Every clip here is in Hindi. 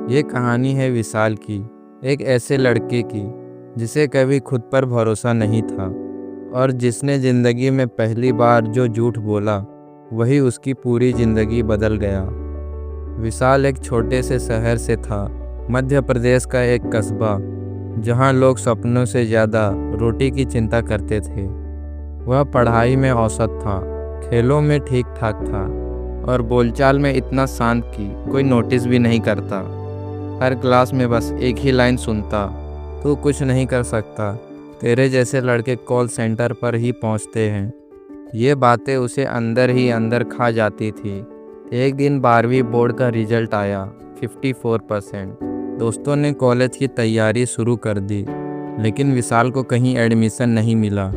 ये कहानी है विशाल की, एक ऐसे लड़के की जिसे कभी खुद पर भरोसा नहीं था और जिसने ज़िंदगी में पहली बार जो झूठ बोला वही उसकी पूरी ज़िंदगी बदल गया। विशाल एक छोटे से शहर से था, मध्य प्रदेश का एक कस्बा जहाँ लोग सपनों से ज़्यादा रोटी की चिंता करते थे। वह पढ़ाई में औसत था, खेलों में ठीक ठाक था और बोलचाल में इतना शांत कि कोई नोटिस भी नहीं करता। हर क्लास में बस एक ही लाइन सुनता, तू कुछ नहीं कर सकता, तेरे जैसे लड़के कॉल सेंटर पर ही पहुंचते हैं। ये बातें उसे अंदर ही अंदर खा जाती थी। एक दिन 12वीं बोर्ड का रिजल्ट आया, 54%। दोस्तों ने कॉलेज की तैयारी शुरू कर दी, लेकिन विशाल को कहीं एडमिशन नहीं मिला।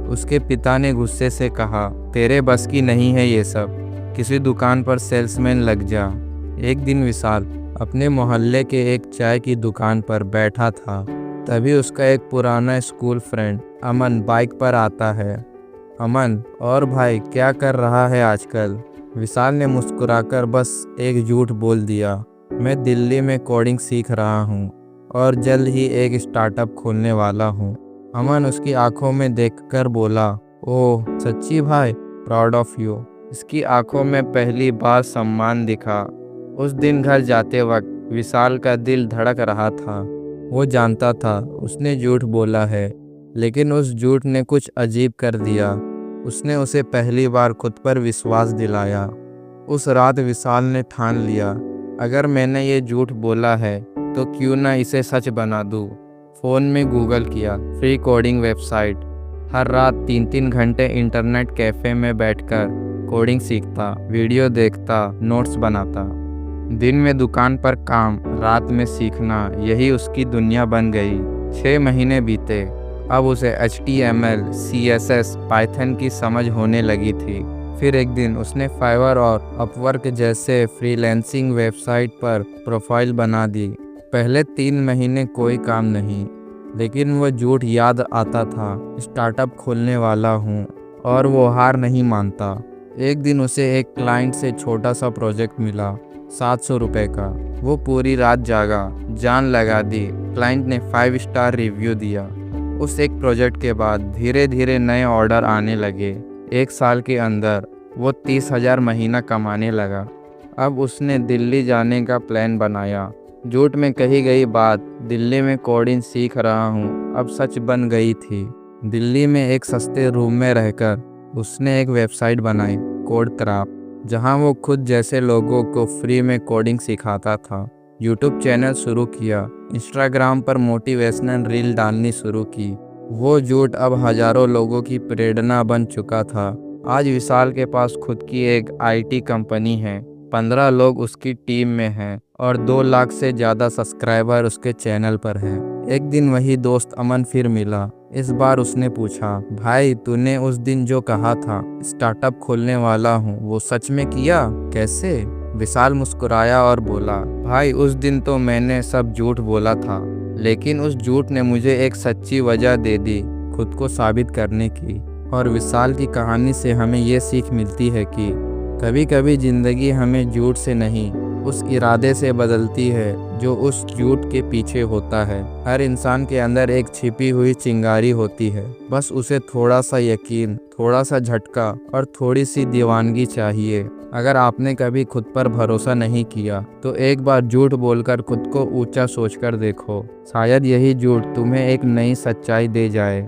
उसके पिता ने गुस्से से कहा, तेरे बस की नहीं है ये सब, किसी दुकान पर सेल्समैन लग जा। एक दिन विशाल अपने मोहल्ले के एक चाय की दुकान पर बैठा था, तभी उसका एक पुराना स्कूल फ्रेंड अमन बाइक पर आता है। अमन, और भाई क्या कर रहा है आजकल? विशाल ने मुस्कुराकर बस एक झूठ बोल दिया, मैं दिल्ली में कोडिंग सीख रहा हूँ और जल्द ही एक स्टार्टअप खोलने वाला हूँ। अमन उसकी आंखों में देखकर बोला, ओह सच्ची भाई, प्राउड ऑफ यू। इसकी आंखों में पहली बार सम्मान दिखा। उस दिन घर जाते वक्त विशाल का दिल धड़क रहा था। वो जानता था उसने झूठ बोला है, लेकिन उस झूठ ने कुछ अजीब कर दिया। उसने उसे पहली बार खुद पर विश्वास दिलाया। उस रात विशाल ने ठान लिया, अगर मैंने ये झूठ बोला है तो क्यों ना इसे सच बना दूँ। फ़ोन में गूगल किया, फ्री कोडिंग वेबसाइट। हर रात 3-3 घंटे इंटरनेट कैफ़े में बैठकर कोडिंग सीखता, वीडियो देखता, नोट्स बनाता। दिन में दुकान पर काम, रात में सीखना, यही उसकी दुनिया बन गई। 6 महीने बीते। अब उसे HTML, CSS, पाइथन की समझ होने लगी थी। फिर एक दिन उसने फाइवर और अपवर्क जैसे फ्रीलांसिंग वेबसाइट पर प्रोफाइल बना दी। पहले 3 महीने कोई काम नहीं, लेकिन वो झूठ याद आता था, स्टार्टअप खोलने वाला हूँ, और वो हार नहीं मानता। एक दिन उसे एक क्लाइंट से छोटा सा प्रोजेक्ट मिला, 700 रुपये का। वो पूरी रात जागा, जान लगा दी। क्लाइंट ने 5 स्टार रिव्यू दिया। उस एक प्रोजेक्ट के बाद धीरे धीरे नए ऑर्डर आने लगे। 1 साल के अंदर वो 30,000 महीना कमाने लगा। अब उसने दिल्ली जाने का प्लान बनाया। झूठ में कही गई बात, दिल्ली में कोडिंग सीख रहा हूँ, अब सच बन गई थी। दिल्ली में एक सस्ते रूम में रहकर उसने एक वेबसाइट बनाई, कोड क्राफ्ट, जहाँ वो खुद जैसे लोगों को फ्री में कोडिंग सिखाता था। यूट्यूब चैनल शुरू किया, इंस्टाग्राम पर मोटिवेशनल रील डालनी शुरू की। वो झूठ अब हजारों लोगों की प्रेरणा बन चुका था। आज विशाल के पास खुद की एक IT कंपनी है, 15 लोग उसकी टीम में हैं और 2 लाख से ज़्यादा सब्सक्राइबर उसके चैनल पर हैं। एक दिन वही दोस्त अमन फिर मिला। इस बार उसने पूछा, भाई तूने उस दिन जो कहा था स्टार्टअप खोलने वाला हूँ, वो सच में किया? कैसे? विशाल मुस्कुराया और बोला, भाई उस दिन तो मैंने सब झूठ बोला था, लेकिन उस झूठ ने मुझे एक सच्ची वजह दे दी खुद को साबित करने की। और विशाल की कहानी से हमें ये सीख मिलती है कि कभी कभी ज़िंदगी हमें झूठ से नहीं, उस इरादे से बदलती है जो उस झूठ के पीछे होता है। हर इंसान के अंदर एक छिपी हुई चिंगारी होती है, बस उसे थोड़ा सा यकीन, थोड़ा सा झटका और थोड़ी सी दीवानगी चाहिए। अगर आपने कभी खुद पर भरोसा नहीं किया तो एक बार झूठ बोलकर खुद को ऊंचा सोचकर देखो, शायद यही झूठ तुम्हें एक नई सच्चाई दे जाए।